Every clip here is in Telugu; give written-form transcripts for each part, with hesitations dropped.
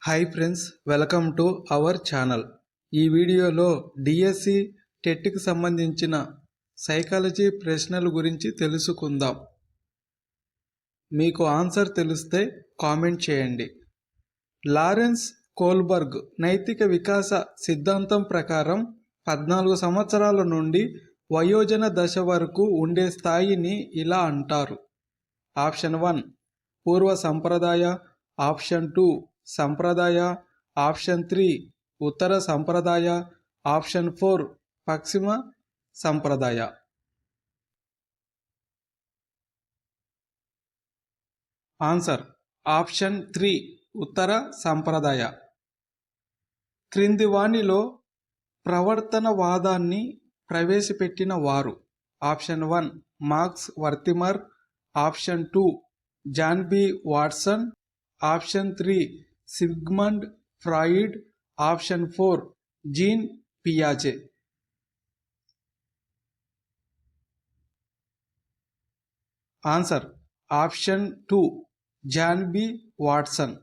Hi friends, welcome to our channel. ఈ వీడియోలో డిఎస్సి టెట్కి సంబంధించిన సైకాలజీ ప్రశ్నల గురించి తెలుసుకుందాం. మీకు ఆన్సర్ తెలిస్తే కామెంట్ చేయండి. లారెన్స్ కోల్బర్గ్ నైతిక వికాస సిద్ధాంతం ప్రకారం 14 సంవత్సరాల నుండి వయోజన దశ వరకు ఉండే స్థాయిని ఇలా అంటారు. ఆప్షన్ 1 పూర్వ సంప్రదాయ, ఆప్షన్ 2 సంప్రదాయ, ఆప్షన్ 3 ఉత్తర సంప్రదాయ, ఆప్షన్ 4 పశ్చిమ సంప్రదాయ. ఆన్సర్ ఆప్షన్ 3 ఉత్తర సంప్రదాయ. క్రింది వానిలో ప్రవర్తనవాదాన్ని ప్రవేశపెట్టిన వారు. Option 1 Max Wertheimer, option 2 John B Watson, option 3 Sigmund Freud, option 4 Jean పియాజే. Answer option 2 John B Watson.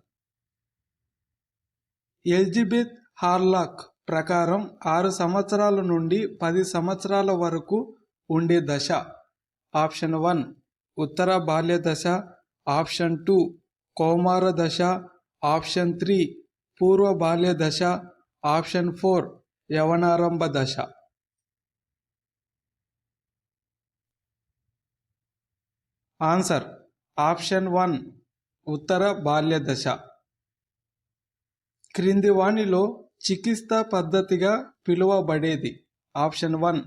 Elizabeth Hurlock ప్రకారం 6 సంవత్సరాల నుండి 10 సంవత్సరాల వరకు ఉండే దశ. ఆప్షన్ 1 ఉత్తర బాల్య దశ, ఆప్షన్ 2 కౌమార దశ, ఆప్షన్ 3 పూర్వ బాల్య దశ, ఆప్షన్ 4 యవనారంభ దశ. ఆన్సర్ ఆప్షన్ 1 ఉత్తర బాల్య దశ. క్రింది వానిలో చికిత్సా పద్ధతిగా పిలువబడేది. ఆప్షన్ 1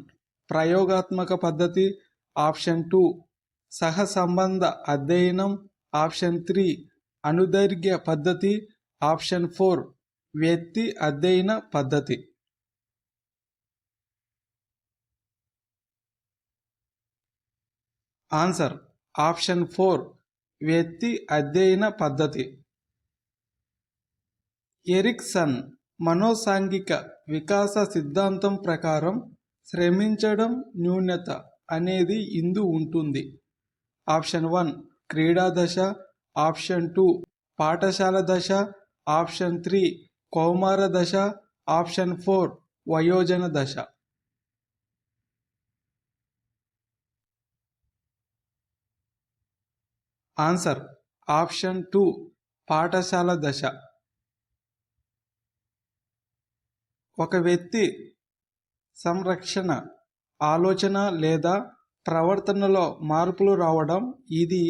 ప్రయోగాత్మక పద్ధతి, ఆప్షన్ 2 సహసంబంధ అధ్యయనం, ఆప్షన్ 3 అనుదైర్ఘ్య పద్ధతి, ఆప్షన్ 4 వ్యక్తి అధ్యయన పద్ధతి. ఆన్సర్ ఆప్షన్ 4 వ్యక్తి అధ్యయన పద్ధతి. ఎరిక్సన్ మనోసాంఘిక వికాస సిద్ధాంతం ప్రకారం శ్రమించడం న్యూనత అనేది ఇందు ఉంటుంది. ఆప్షన్ 1 క్రీడా దశ, ఆప్షన్ 2 పాఠశాల దశ, ఆప్షన్ 3 కౌమార దశ, ఆప్షన్ 4 వయోజన దశ. ఆన్సర్ ఆప్షన్ 2 పాఠశాల దశ. ఒక వ్యక్తి సంరక్షణ ఆలోచన లేదా ప్రవర్తనలో మార్పులు రావడం ఇది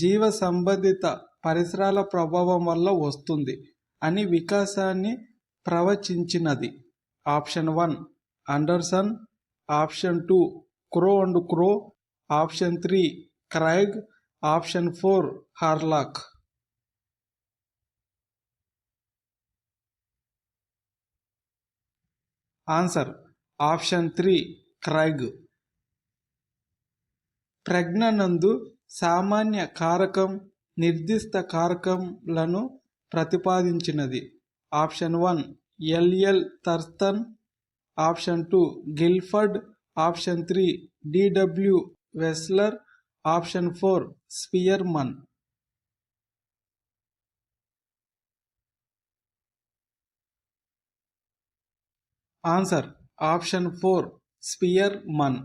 జీవ సంబంధిత పరిసరాల ప్రభావం వల్ల వస్తుంది అని వికాసాన్ని ప్రవచించినది. Option 1 Anderson, option 2 Crow and Crow, option 3 Craig, option 4 Hurlock. Answer option 3 Craig. ప్రజ్ఞనందు సామాన్య కారకం, నిర్దిష్ట కారకంలను ప్రతిపాదించినది. Option 1 LL Thurstone, option 2 Guilford, option 3 DW Wechsler, option 4 Spearman. Answer option 4 Spearman.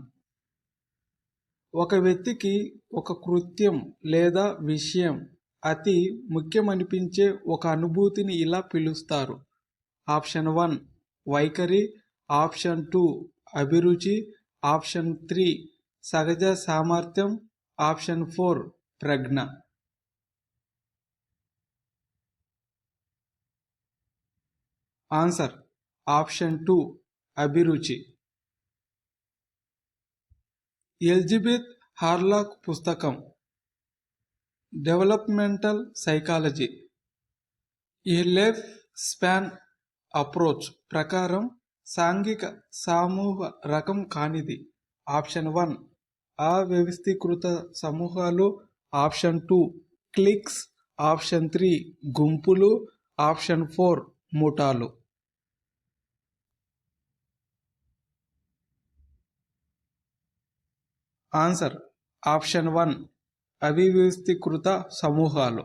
ఒక వ్యక్తికి ఒక కృత్యం లేదా విషయం అతి ముఖ్యమనిపించే ఒక అనుభూతిని ఇలా పిలుస్తారు. ఆప్షన్ 1 వైఖరి, ఆప్షన్ 2 అభిరుచి, ఆప్షన్ 3 సహజ సామర్థ్యం, ఆప్షన్ 4 ప్రజ్ఞ. ఆన్సర్ ఆప్షన్ 2 అభిరుచి. ఎలిజబెత్ హార్లాక్ పుస్తకం డెవలప్మెంటల్ సైకాలజీ ఏ లైఫ్ స్పాన్ అప్రోచ్ ప్రకారం సాంఘిక సమూహ రకం కానిది. ఆప్షన్ 1 అవ్యవస్థీకృత సమూహాలు, ఆప్షన్ 2 క్లిక్స్, ఆప్షన్ 3 గుంపులు, ఆప్షన్ 4 ముఠాలు. ఆన్సర్ ఆప్షన్ 1 అవివ్యవస్థీకృత సమూహాలు.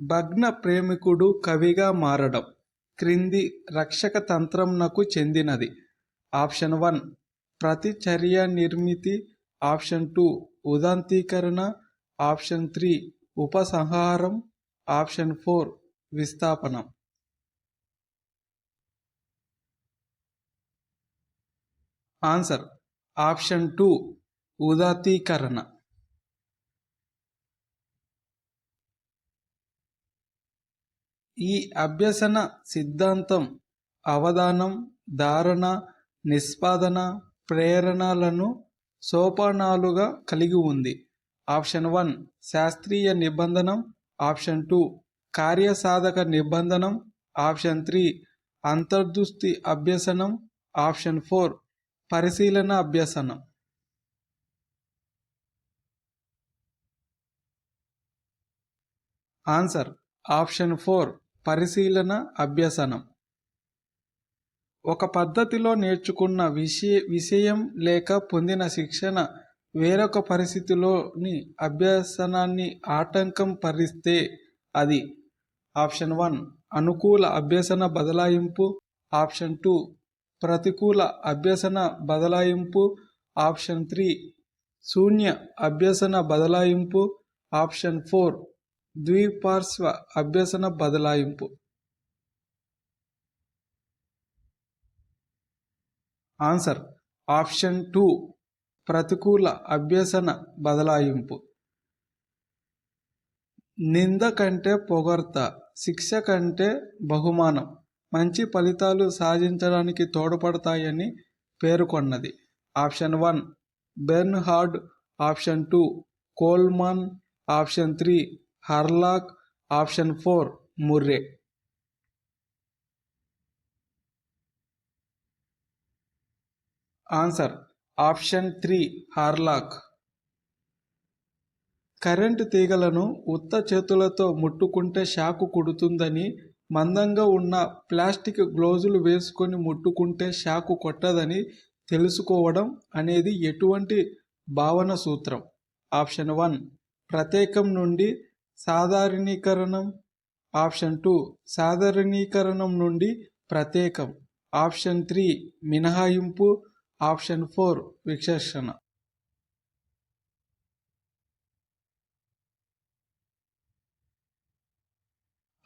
భగ్న ప్రేమికుడు కవిగా మారడం క్రింది రక్షక తంత్రంనకు చెందినది. ఆప్షన్ 1 ప్రతిచర్య నిర్మితి, ఆప్షన్ 2 ఉదంతీకరణ, ఆప్షన్ 3 ఉపసంహారం, ఆప్షన్ 4 విస్థాపనం. ఆన్సర్ ఆప్షన్ 2 ఉదాత్తీకరణ. ఈ అభ్యసన సిద్ధాంతం అవధానం, ధారణ, నిష్పాదన, ప్రేరణలను సోపానాలుగా కలిగి ఉంది. ఆప్షన్ 1 శాస్త్రీయ నిబంధనం, ఆప్షన్ 2 కార్యసాధక నిబంధనం, ఆప్షన్ 3 అంతర్దృష్టి అభ్యసనం, ఆప్షన్ 4 పరిశీలన అభ్యసనం. ఆన్సర్ ఆప్షన్ 4 పరిశీలన అభ్యసనం. ఒక పద్ధతిలో నేర్చుకున్న విషయం లేక పొందిన శిక్షణ వేరొక పరిస్థితిలోని అభ్యసనాన్ని ఆటంకం పరిస్తే అది ఆప్షన్ 1 అనుకూల అభ్యసన బదలాయింపు, ఆప్షన్ 2 ప్రతికూల అభ్యసన బదలాయింపు, ఆప్షన్ 3 శూన్య అభ్యసన బదలాయింపు, ఆప్షన్ 4 ద్విపార్శ్వ అభ్యసన బదలాయింపు. ఆన్సర్ ఆప్షన్ 2 ప్రతికూల అభ్యసన బదలాయింపు. నింద కంటే పొగడ్త, శిక్ష కంటే బహుమానం మంచి ఫలితాలు సాధించడానికి తోడ్పడతాయని పేర్కొన్నది. Option 1 Bernhard, option 2 Coleman, option 3 Hurlock, option 4 Murray. Answer option 3 Hurlock. Current తీగలను ఉత్త చేతులతో ముట్టుకుంటే షాకు కొడుతుందని, మందంగా ఉన్న ప్లాస్టిక్ గ్లౌజులు వేసుకొని ముట్టుకుంటే షాకు కొట్టదని తెలుసుకోవడం అనేది ఎటువంటి భావన సూత్రం? ఆప్షన్ 1 ప్రత్యేకం నుండి సాధారణీకరణం, ఆప్షన్ 2 సాధారణీకరణం నుండి ప్రత్యేకం, ఆప్షన్ 3 మినహాయింపు, ఆప్షన్ 4 విచక్షణ.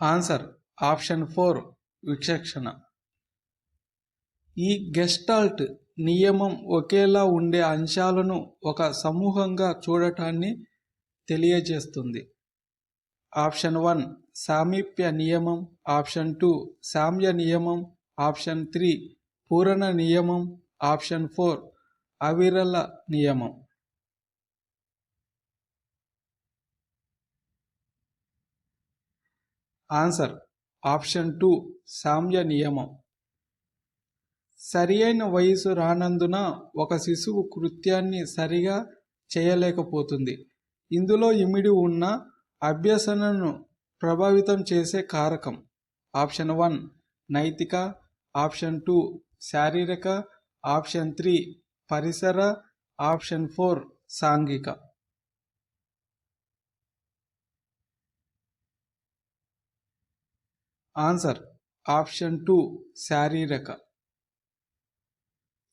ఆన్సర్ ఆప్షన్ 4 విచక్షణ. ఈ గెస్టాల్ట్ నియమం ఒకేలా ఉండే అంశాలను ఒక సమూహంగా చూడటాన్ని తెలియజేస్తుంది. ఆప్షన్ 1 సామీప్య నియమం, ఆప్షన్ 2 సామ్య నియమం, ఆప్షన్ 3 పూరణ నియమం, ఆప్షన్ 4 అవిరళ నియమం. ఆన్సర్ ఆప్షన్ 2 సామ్య నియమం. సరి అయిన వయసు రానందున ఒక శిశువు కృత్యాన్ని సరిగా చేయలేకపోతుంది. ఇందులో ఇమిడి ఉన్న అభ్యసనను ప్రభావితం చేసే కారకం ఆప్షన్ 1 నైతిక, ఆప్షన్ 2 శారీరక, ఆప్షన్ 3 పరిసర, ఆప్షన్ 4 సాంఘిక. ఆన్సర్ ఆప్షన్ 2 శారీరక.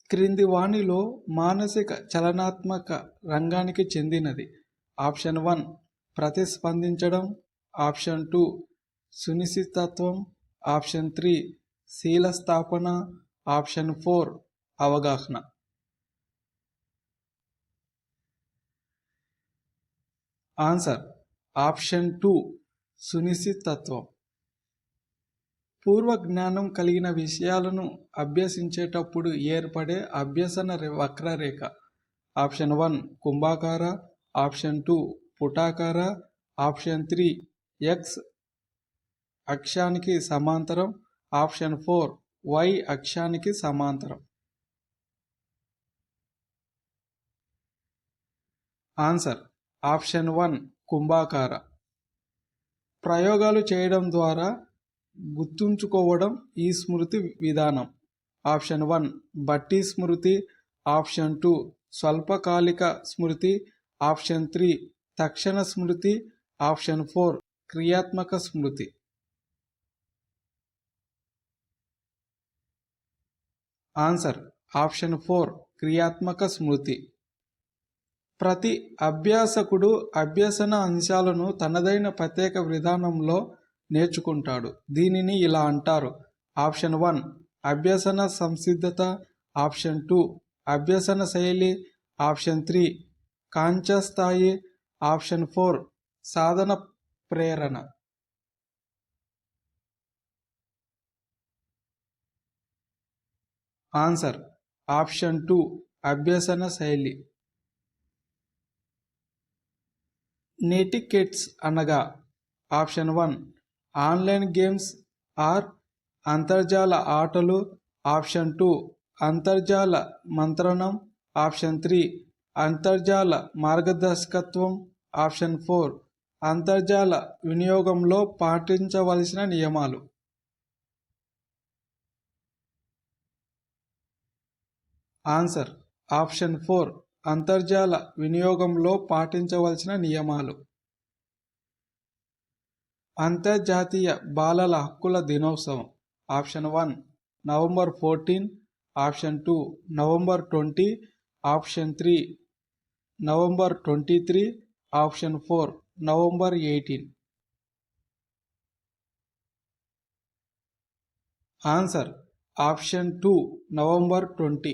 క్రింది వాణిలో మానసిక చలనాత్మక రంగానికి చెందినది. ఆప్షన్ 1 ప్రతిస్పందించడం, ఆప్షన్ 2 సునిశ్చితత్వం, ఆప్షన్ 3 శీలస్థాపన, ఆప్షన్ 4 అవగాహన. Answer option 2 సునిశ్చితత్వం. పూర్వ జ్ఞానం కలిగిన విషయాలను అభ్యసించేటప్పుడు ఏర్పడే అభ్యసన వక్రరేఖ. ఆప్షన్ 1 కుంభాకార, ఆప్షన్ 2 పుటాకార, ఆప్షన్ 3 ఎక్స్ అక్షానికి సమాంతరం, ఆప్షన్ 4 వై అక్షానికి సమాంతరం. ఆన్సర్ ఆప్షన్ 1 కుంభాకార. ప్రయోగాలు చేయడం ద్వారా గుర్తుంచుకోవడం ఈ స్మృతి విధానం. ఆప్షన్ 1 బట్టి స్మృతి, ఆప్షన్ 2 స్వల్పకాలిక స్మృతి, ఆప్షన్ 3 తక్షణ స్మృతి, ఆప్షన్ 4 క్రియాత్మక స్మృతి. ఆన్సర్ ఆప్షన్ 4 క్రియాత్మక స్మృతి. ప్రతి అభ్యాసకుడు అభ్యసన అంశాలను తనదైన ప్రత్యేక విధానంలో నేర్చుకుంటాడు. దీనిని ఇలా అంటారు. ఆప్షన్ 1 అభ్యసన సంసిద్ధత, ఆప్షన్ 2 అభ్యసన శైలి, ఆప్షన్ 3 కాంచ స్థాయి, ఆప్షన్ 4 సాధన ప్రేరణ. ఆన్సర్ ఆప్షన్ 2 అభ్యసన శైలి. నెటికెట్స్ అనగా ఆప్షన్ 1 ఆన్లైన్ గేమ్స్ ఆర్ అంతర్జాల ఆటలు, ఆప్షన్ 2 అంతర్జాల మంత్రణం, ఆప్షన్ 3 అంతర్జాల మార్గదర్శకత్వం, ఆప్షన్ 4 అంతర్జాల వినియోగంలో పాటించవలసిన నియమాలు. ఆన్సర్ ఆప్షన్ 4 అంతర్జాల వినియోగంలో పాటించవలసిన నియమాలు. అంతర్జాతీయ బాలల హక్కుల దినోత్సవం. Option 1 November 14, option 2 November 20, option 3 November 23, option 4 November 18. Answer option 2 November 20.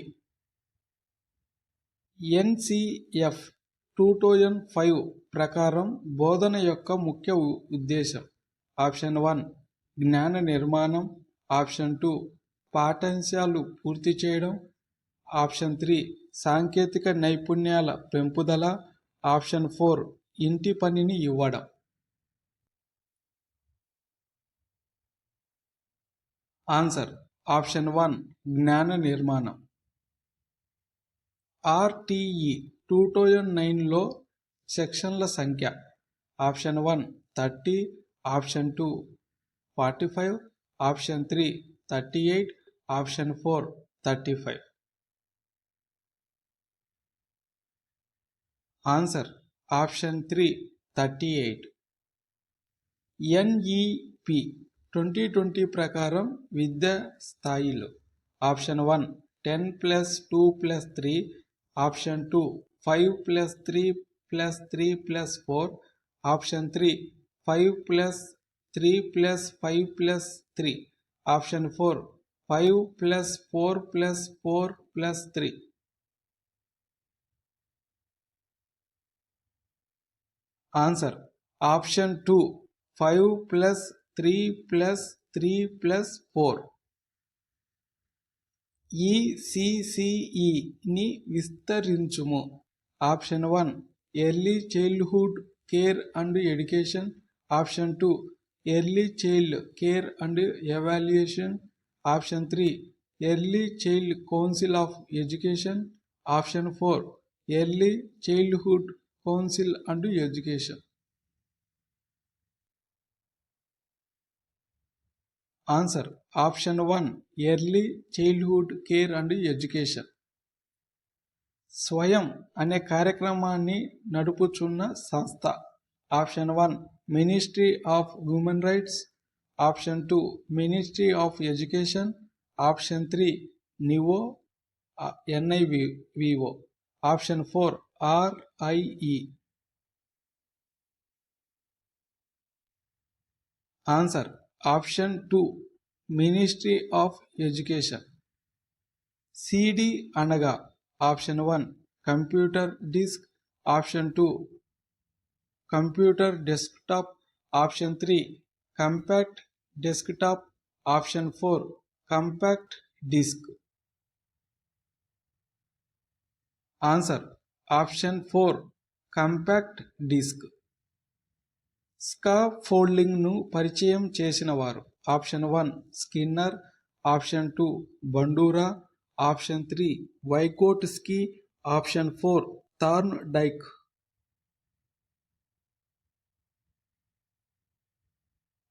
NCF 2005 ప్రకారం బోధన యొక్క ముఖ్య ఉద్దేశం. ఆప్షన్ 1 జ్ఞాన నిర్మాణం, ఆప్షన్ 2 పాఠ్యాంశాలు పూర్తి చేయడం, ఆప్షన్ 3 సాంకేతిక నైపుణ్యాల పెంపుదల, ఆప్షన్ 4 ఇంటి పనిని ఇవ్వడం. ఆన్సర్ ఆప్షన్ 1 జ్ఞాన నిర్మాణం. ఆర్టీఈ 2009లో సెక్షన్ల సంఖ్య. Option 1 30, option 2 45, option 3 38, option 4 35. Answer option 3 38. NEP 2020 ప్రకారం విద్యా స్థాయిలు. Option 1 10+2+3, option 2 5+3+3+4, option 3 5+3+5+3, option 4 5+4+4+3. Answer option 2 5+3+3+4. ఈసీసీఈని విస్తరించుము. Option 1 early childhood care and education, option 2 early child care and evaluation, option 3 early child council of education, option 4 early childhood council and education. Answer option 1 early childhood care and education. Swayam అనే కార్యక్రమాన్ని నడుపుచున్న సంస్థ. Option 1 ministry of human rights, option 2 ministry of education, option 3 నివో NIVO, option 4 RIE. Answer option 2 ministry of education. CD అనగా option 1 computer disk, option 2 computer desktop, option 3 compact desktop, option 4 compact disc. Answer option 4 compact disc. స్కాఫోల్డింగ్ను పరిచయం చేసిన వారు. Option 1 Skinner, option 2 Bandura, option 3 Vygotsky, option 4 Thorndike.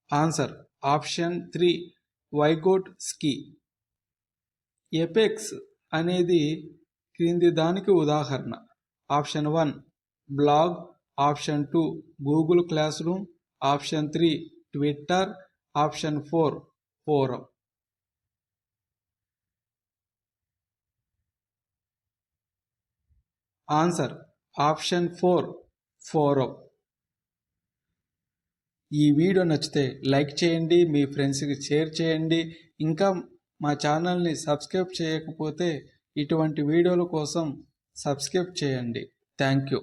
Answer option 3 Vygotsky. Apex అనేది క్రింది దానికి ఉదాహరణ. Option 1 blog, option 2 Google classroom, option 3 Twitter, option 4 forum. Answer option 4 forum. ఈ వీడియో నచ్చితే లైక్ చేయండి, మీ ఫ్రెండ్స్కి షేర్ చేయండి. ఇంకా మా ఛానల్ని సబ్స్క్రైబ్ చేయకపోతే ఇటువంటి వీడియోల కోసం సబ్స్క్రైబ్ చేయండి. Thank you.